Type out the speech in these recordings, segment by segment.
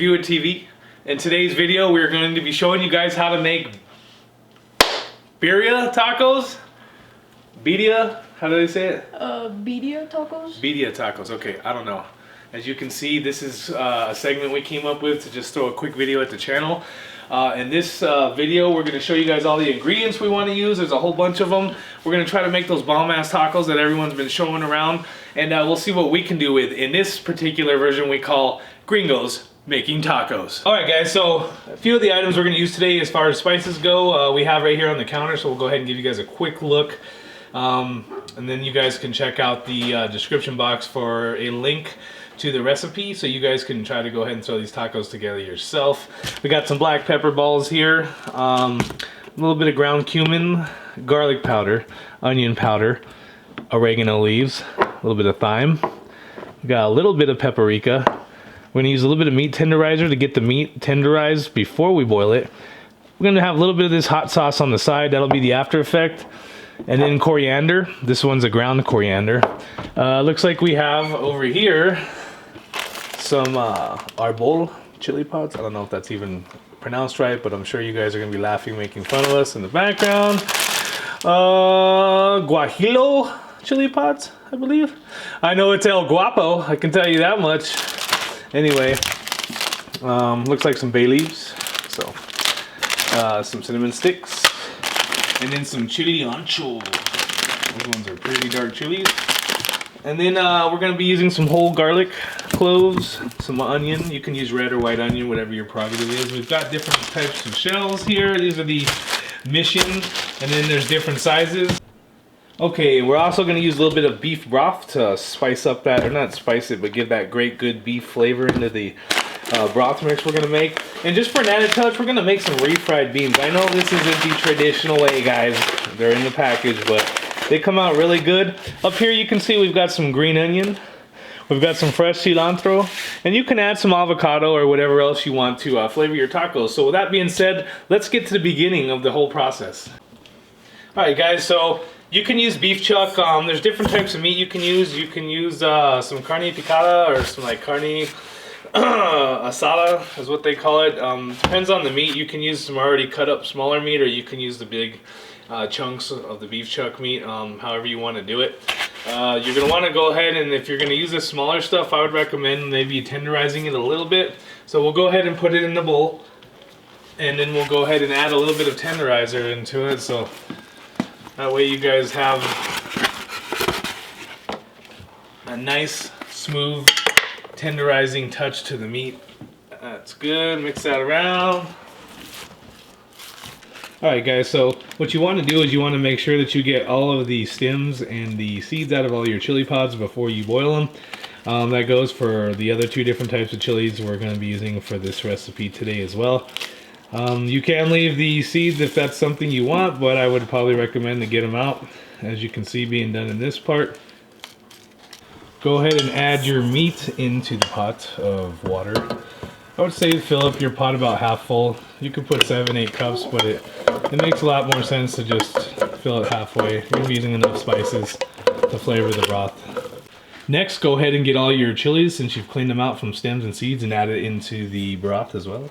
Review It TV. In today's video, we're going to be showing you guys how to make birria tacos. Birria, how do they say it? Birria tacos. Birria tacos, okay, I don't know. As you can see, this is a segment we came up with to just throw a quick video at the channel. In this video, we're going to show you guys all the ingredients we want to use. There's a whole bunch of them. We're going to try to make those bomb-ass tacos that everyone's been showing around. And we'll see what we can do with, in this particular version, we call Gringos making tacos. Alright guys, so a few of the items we're going to use today as far as spices go, we have right here on the counter, so we'll go ahead and give you guys a quick look. And then you guys can check out the description box for a link to the recipe, so you guys can try to go ahead and throw these tacos together yourself. We got some black pepper balls here, a little bit of ground cumin, garlic powder, onion powder, oregano leaves, a little bit of thyme. We got a little bit of paprika. We're gonna use a little bit of meat tenderizer to get the meat tenderized before we boil it. We're gonna have a little bit of this hot sauce on the side. That'll be the after effect. And then coriander. This one's a ground coriander. Looks like we have over here some arbol chili pods. I don't know if that's even pronounced right, but I'm sure you guys are gonna be laughing, making fun of us in the background. Guajillo chili pods, I believe. I know it's El Guapo, I can tell you that much. Anyway, looks like some bay leaves, so some cinnamon sticks, and then some chili ancho. Those ones are pretty dark chilies. And then we're going to be using some whole garlic, cloves, some onion. You can use red or white onion, whatever your prerogative is. We've got different types of shells here. These are the mission, and then there's different sizes. Okay, we're also going to use a little bit of beef broth to spice up that, or not spice it, but give that great good beef flavor into the broth mix we're going to make. And just for an added touch, we're going to make some refried beans. I know this isn't the traditional way, guys. They're in the package, but they come out really good. Up here you can see we've got some green onion. We've got some fresh cilantro. And you can add some avocado or whatever else you want to flavor your tacos. So with that being said, let's get to the beginning of the whole process. Alright guys, so you can use beef chuck. There's different types of meat you can use. You can use some carne picada or some like carne asada is what they call it. Depends on the meat. You can use some already cut up smaller meat, or you can use the big chunks of the beef chuck meat, however you want to do it. You're going to want to go ahead, and if you're going to use the smaller stuff, I would recommend maybe tenderizing it a little bit. So we'll go ahead and put it in the bowl, and then we'll go ahead and add a little bit of tenderizer into it, so that way you guys have a nice, smooth, tenderizing touch to the meat. That's good. Mix that around. Alright guys, so what you want to do is you want to make sure that you get all of the stems and the seeds out of all your chili pods before you boil them. That goes for the other two different types of chilies we're going to be using for this recipe today as well. You can leave the seeds if that's something you want, but I would probably recommend to get them out, as you can see being done in this part. Go ahead and add your meat into the pot of water. I would say fill up your pot about half full. You could put 7-8 cups, but it makes a lot more sense to just fill it halfway. You're going to be using enough spices to flavor the broth. Next, go ahead and get all your chilies, since you've cleaned them out from stems and seeds, and add it into the broth as well.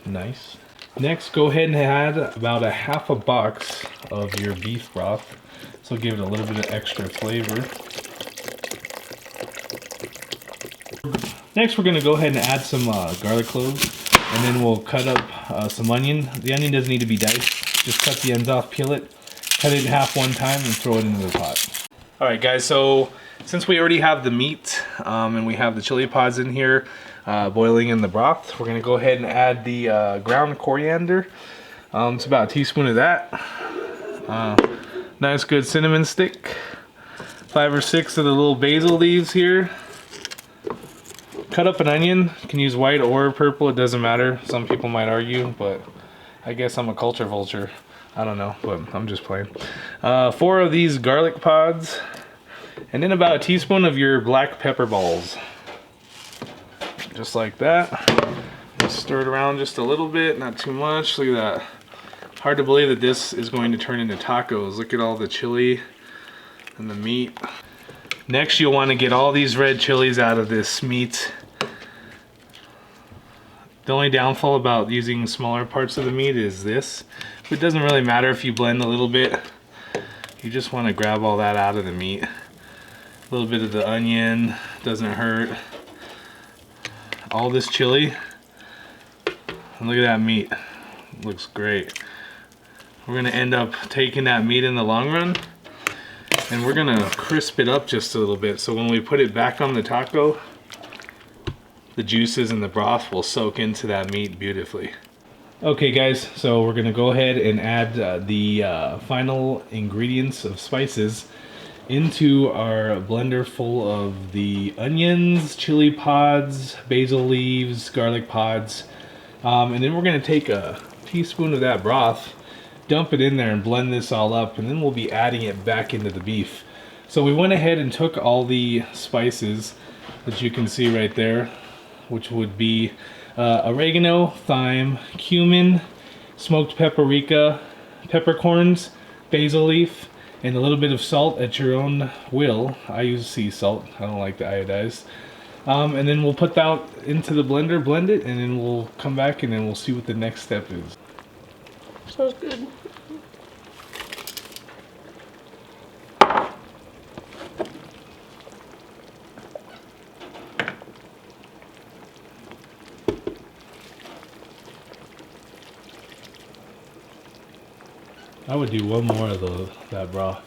Nice. Next, go ahead and add about a half a box of your beef broth. So give it a little bit of extra flavor. Next, we're going to go ahead and add some garlic cloves, and then we'll cut up some onion. The onion doesn't need to be diced. Just cut the ends off, peel it, cut it in half one time, and throw it into the pot. Alright guys, so since we already have the meat and we have the chili pods in here boiling in the broth, we're going to go ahead and add the ground coriander. It's about a teaspoon of that. Nice good cinnamon stick. 5 or 6 of the little basil leaves here. Cut up an onion. You can use white or purple, it doesn't matter. Some people might argue, but I guess I'm a culture vulture. I don't know, but I'm just playing. 4 of these garlic pods, and then about a teaspoon of your black pepper balls. Just like that. Just stir it around just a little bit, not too much. Look at that. Hard to believe that this is going to turn into tacos. Look at all the chili and the meat. Next, you'll want to get all these red chilies out of this meat The only downfall about using smaller parts of the meat is this. It doesn't really matter if you blend a little bit. You just want to grab all that out of the meat. A little bit of the onion, doesn't hurt. All this chili. And look at that meat. Looks great. We're gonna end up taking that meat in the long run and we're gonna crisp it up just a little bit. So when we put it back on the taco, the juices and the broth will soak into that meat beautifully. Okay guys, so we're gonna go ahead and add the final ingredients of spices into our blender full of the onions, chili pods, basil leaves, garlic pods. And then we're gonna take a teaspoon of that broth, dump it in there and blend this all up, and then we'll be adding it back into the beef. So we went ahead and took all the spices that you can see right there, which would be oregano, thyme, cumin, smoked paprika, peppercorns, basil leaf, and a little bit of salt at your own will. I use sea salt, I don't like the iodized. And then we'll put that into the blender, blend it, and then we'll come back and then we'll see what the next step is. Sounds good. I would do one more of that broth.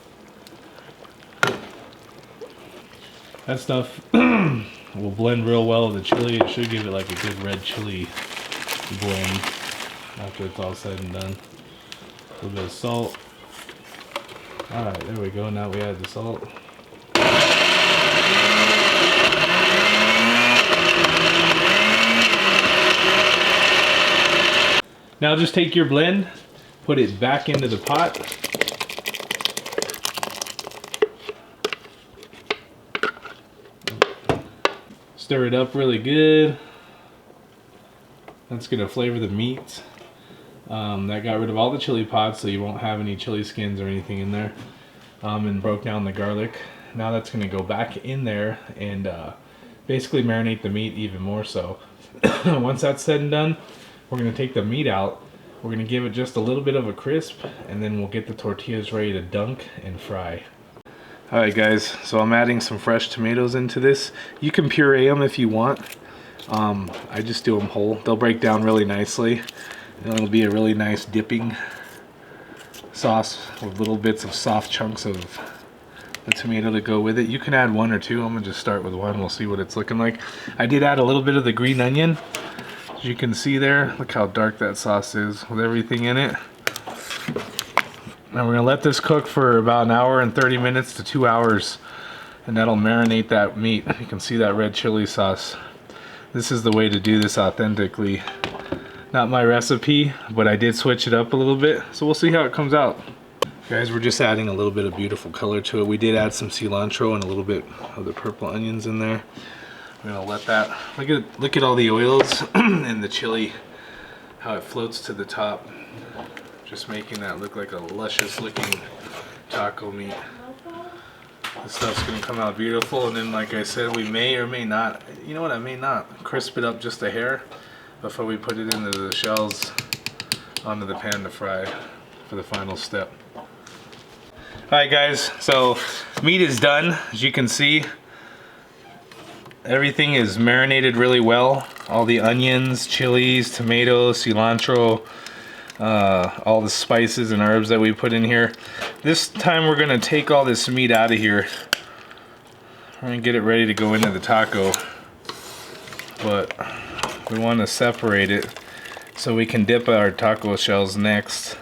That stuff will blend real well with the chili. It should give it like a good red chili blend after it's all said and done. A little bit of salt. Alright, there we go. Now we add the salt. Now just take your blend, put it back into the pot. Stir it up really good. That's gonna flavor the meat. That got rid of all the chili pods, so you won't have any chili skins or anything in there. And broke down the garlic. Now that's gonna go back in there and basically marinate the meat even more so. Once that's said and done, we're gonna take the meat out. We're gonna give it just a little bit of a crisp, and then we'll get the tortillas ready to dunk and fry. Alright guys, so I'm adding some fresh tomatoes into this. You can puree them if you want. I just do them whole. They'll break down really nicely. And it'll be a really nice dipping sauce with little bits of soft chunks of the tomato to go with it. You can add one or two. I'm gonna just start with one. We'll see what it's looking like. I did add a little bit of the green onion. As you can see there, look how dark that sauce is with everything in it. Now we're gonna let this cook for about 1 hour and 30 minutes to 2 hours, and that'll marinate that meat. You can see that red chili sauce. This is the way to do this authentically. Not my recipe, but I did switch it up a little bit, so we'll see how it comes out. Guys, we're just adding a little bit of beautiful color to it. We did add some cilantro and a little bit of the purple onions in there. We're gonna let that, look at all the oils and the chili, how it floats to the top. Just making that look like a luscious looking taco meat. This stuff's gonna come out beautiful, and then like I said, we may or may not, you know what, I may not crisp it up just a hair before we put it into the shells onto the pan to fry for the final step. Alright guys, so meat is done. As you can see, everything is marinated really well. All the onions, chilies, tomatoes, cilantro, all the spices and herbs that we put in here. This time we're gonna take all this meat out of here. We're gonna get it ready to go into the taco, but we want to separate it so we can dip our taco shells next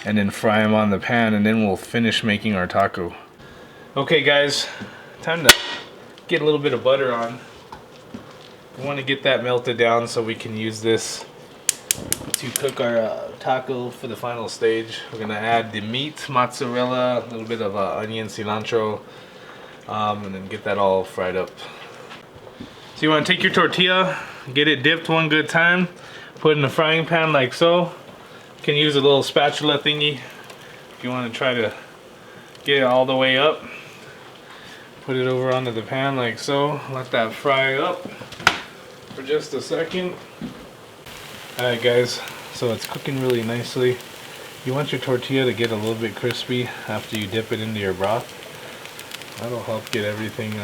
and then fry them on the pan, and then we'll finish making our taco. Okay guys, time to get a little bit of butter on. We want to get that melted down so we can use this to cook our taco for the final stage. We're gonna add the meat, mozzarella, a little bit of onion, cilantro, and then get that all fried up. So you want to take your tortilla, get it dipped one good time, put it in the frying pan like so. You can use a little spatula thingy if you want to try to get it all the way up. Put it over onto the pan like so. Let that fry up for just a second. Alright guys, so it's cooking really nicely. You want your tortilla to get a little bit crispy after you dip it into your broth. That'll help get everything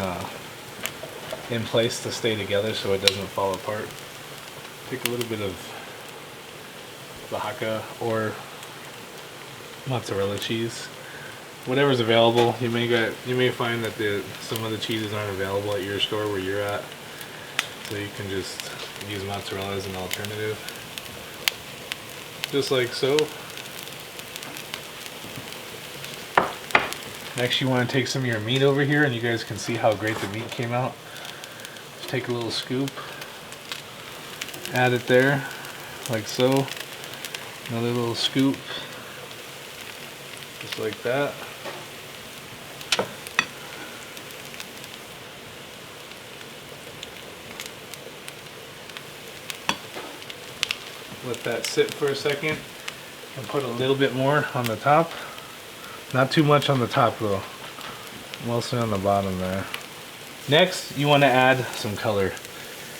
in place to stay together so it doesn't fall apart. Take a little bit of Oaxaca or mozzarella cheese, whatever's available. You may find that some of the cheeses aren't available at your store where you're at, so you can just use mozzarella as an alternative, just like so. Next, you want to take some of your meat over here, and you guys can see how great the meat came out. Just take a little scoop, add it there, like so. Another little scoop, just like that. Let that sit for a second, and put a little bit more on the top. Not too much on the top though, mostly on the bottom there. Next, you want to add some color.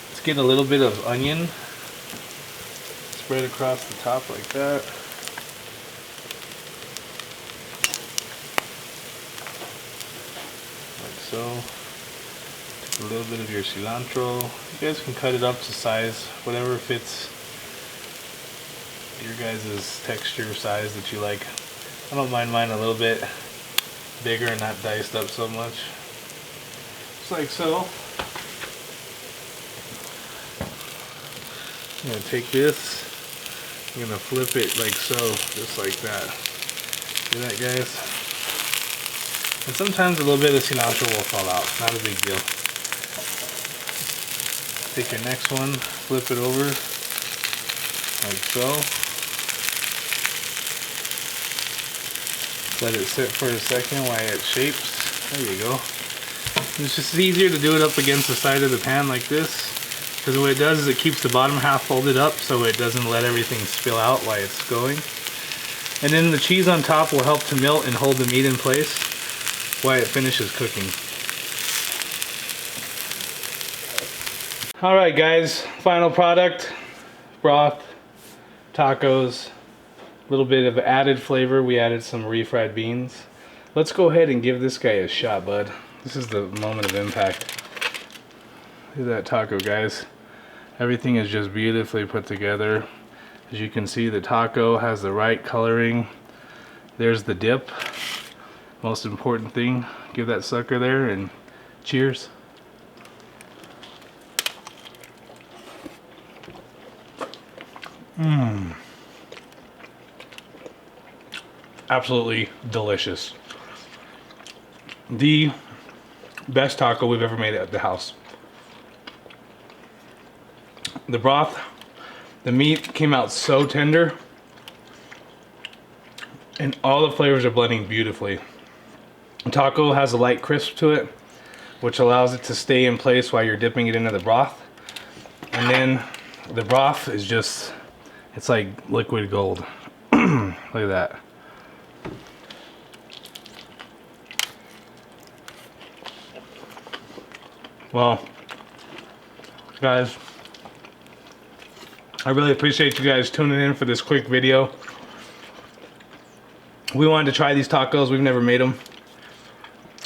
Let's get a little bit of onion. Spread across the top like that. Like so. Take a little bit of your cilantro. You guys can cut it up to size, whatever fits your guys' texture size that you like. I don't mind mine a little bit bigger and not diced up so much. Just like so. I'm going to take this, I'm going to flip it like so, just like that. See that, guys? And sometimes a little bit of cilantro will fall out, not a big deal. Take your next one, flip it over, like so. Let it sit for a second while it shapes. There you go. It's just easier to do it up against the side of the pan like this, because what it does is it keeps the bottom half folded up so it doesn't let everything spill out while it's going. And then the cheese on top will help to melt and hold the meat in place while it finishes cooking. Alright guys, final product. Broth, tacos. A little bit of added flavor. We added some refried beans. Let's go ahead and give this guy a shot, bud. This is the moment of impact. Look at that taco, guys. Everything is just beautifully put together. As you can see, the taco has the right coloring. There's the dip. Most important thing. Give that sucker there and cheers. Mmm. Absolutely delicious. The best taco we've ever made at the house. The broth, the meat came out so tender, and all the flavors are blending beautifully. The taco has a light crisp to it, which allows it to stay in place while you're dipping it into the broth. And then the broth is just, it's like liquid gold. Look at that. Well, guys, I really appreciate you guys tuning in for this quick video. We wanted to try these tacos. We've never made them.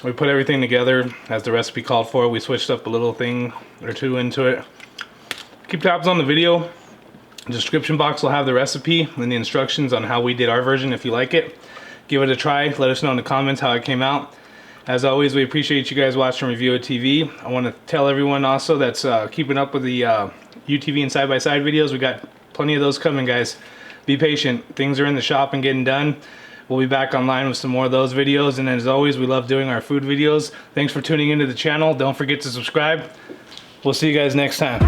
We put everything together as the recipe called for. We switched up a little thing or two into it. Keep tabs on the video. The description box will have the recipe and the instructions on how we did our version if you like it. Give it a try. Let us know in the comments how it came out. As always, we appreciate you guys watching Review of TV. I want to tell everyone also that's keeping up with the UTV and side-by-side videos. We got plenty of those coming, guys. Be patient. Things are in the shop and getting done. We'll be back online with some more of those videos. And as always, we love doing our food videos. Thanks for tuning into the channel. Don't forget to subscribe. We'll see you guys next time.